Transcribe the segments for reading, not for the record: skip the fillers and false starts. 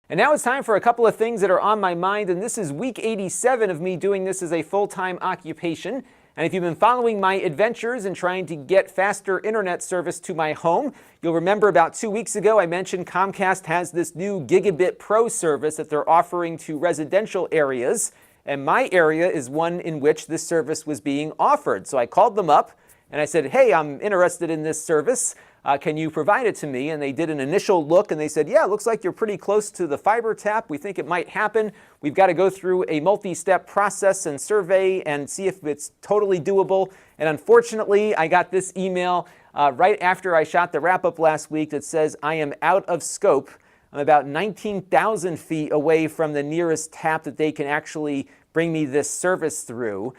And now it's time for a couple of things that are on my mind, and this is week 87 of me doing this as a full-time occupation. And if you've been following my adventures in trying to get faster internet service to my home, you'll remember about 2 weeks ago I mentioned Comcast has this new Gigabit Pro service that they're offering to residential areas. And my area is one in which this service was being offered. So I called them up and I said, hey, I'm interested in this service. Can you provide it to me? And they did an initial look and they said, yeah, it looks like you're pretty close to the fiber tap. We think it might happen. We've got to go through a multi-step process and survey and see if it's totally doable. And unfortunately, I got this email right after I shot the wrap-up last week that says I am out of scope. I'm about 19,000 feet away from the nearest tap that they can actually bring me this service through,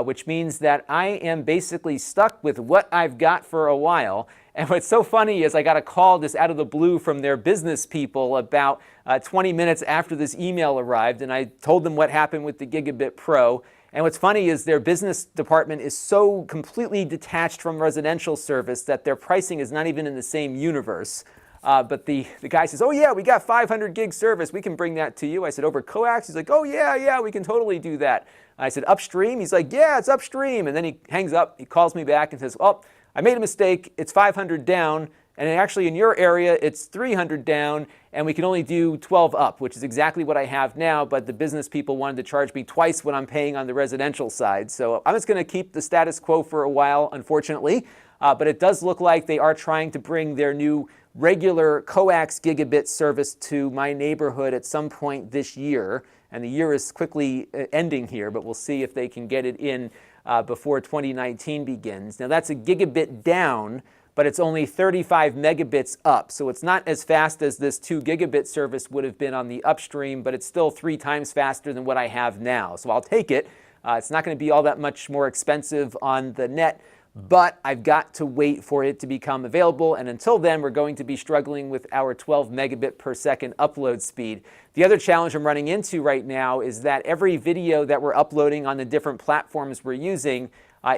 which means that I am basically stuck with what I've got for a while. And what's so funny is I got a call just out of the blue from their business people about 20 minutes after this email arrived, and I told them what happened with the Gigabit Pro. And what's funny is their business department is so completely detached from residential service that their pricing is not even in the same universe. But the guy says, oh yeah, we got 500 gig service. We can bring that to you. I said, over coax? He's like, oh yeah, we can totally do that. I said, upstream? He's like, yeah, it's upstream. And then he hangs up, he calls me back and says, oh, I made a mistake. It's 500 down. And actually in your area, it's 300 down. And we can only do 12 up, which is exactly what I have now. But the business people wanted to charge me twice what I'm paying on the residential side. So I'm just going to keep the status quo for a while, unfortunately. But it does look like they are trying to bring their new regular coax gigabit service to my neighborhood at some point this year. And the year is quickly ending here, but we'll see if they can get it in before 2019 begins. Now that's a gigabit down, but it's only 35 megabits up. So it's not as fast as this 2 gigabit service would have been on the upstream, but it's still 3 times faster than what I have now. So I'll take it. It's not going to be all that much more expensive on the net, but I've got to wait for it to become available. And until then, we're going to be struggling with our 12 megabit per second upload speed. The other challenge I'm running into right now is that every video that we're uploading on the different platforms we're using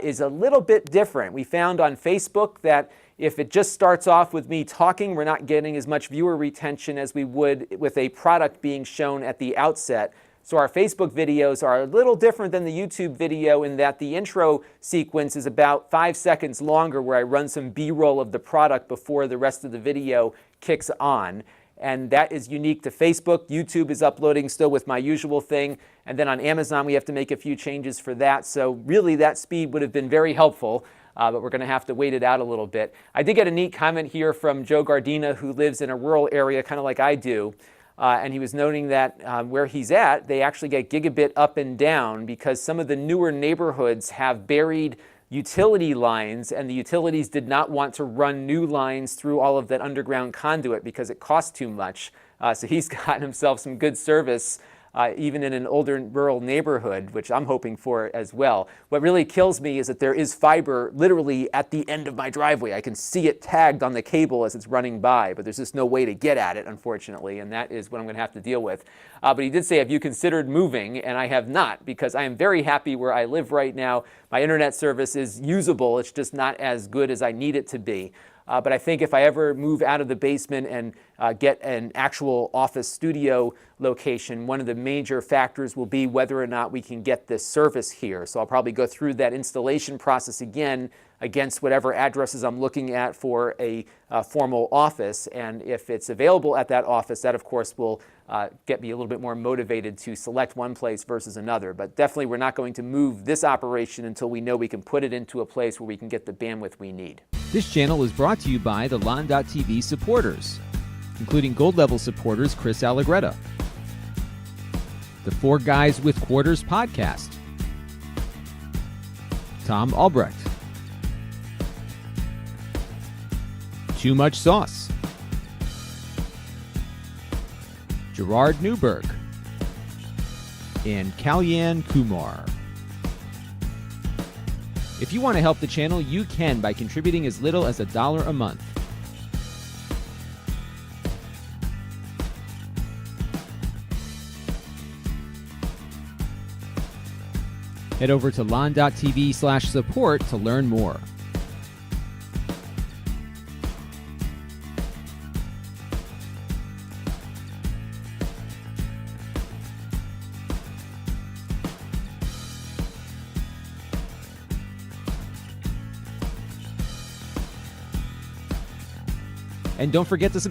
is a little bit different. We found on Facebook that if it just starts off with me talking, we're not getting as much viewer retention as we would with a product being shown at the outset. So our Facebook videos are a little different than the YouTube video in that the intro sequence is about 5 seconds longer, where I run some B-roll of the product before the rest of the video kicks on. And that is unique to Facebook. YouTube is uploading still with my usual thing. And then on Amazon, we have to make a few changes for that. So really, that speed would have been very helpful. But we're going to have to wait it out a little bit. I did get a neat comment here from Joe Gardina, who lives in a rural area, kind of like I do. And he was noting that where he's at, they actually get gigabit up and down because some of the newer neighborhoods have buried utility lines, and the utilities did not want to run new lines through all of that underground conduit because it cost too much. So he's gotten himself some good service even in an older rural neighborhood, which I'm hoping for as well. What really kills me is that there is fiber literally at the end of my driveway. I can see it tagged on the cable as it's running by, but there's just no way to get at it, unfortunately, and that is what I'm going to have to deal with. But he did say, have you considered moving? And I have not, because I am very happy where I live right now. My internet service is usable. It's just not as good as I need it to be. But I think if I ever move out of the basement and get an actual office studio location, one of the major factors will be whether or not we can get this service here. So I'll probably go through that installation process again against whatever addresses I'm looking at for a formal office. And if it's available at that office, that of course will get me a little bit more motivated to select one place versus another. But definitely we're not going to move this operation until we know we can put it into a place where we can get the bandwidth we need. This channel is brought to you by the Lon.TV supporters, including gold-level supporters Chris Allegretta, the Four Guys with Quarters podcast, Tom Albrecht, Too Much Sauce, Gerard Newberg, and Kalyan Kumar. If you want to help the channel, you can by contributing as little as $1 a month. Head over to lon.tv/support to learn more. And don't forget to subscribe.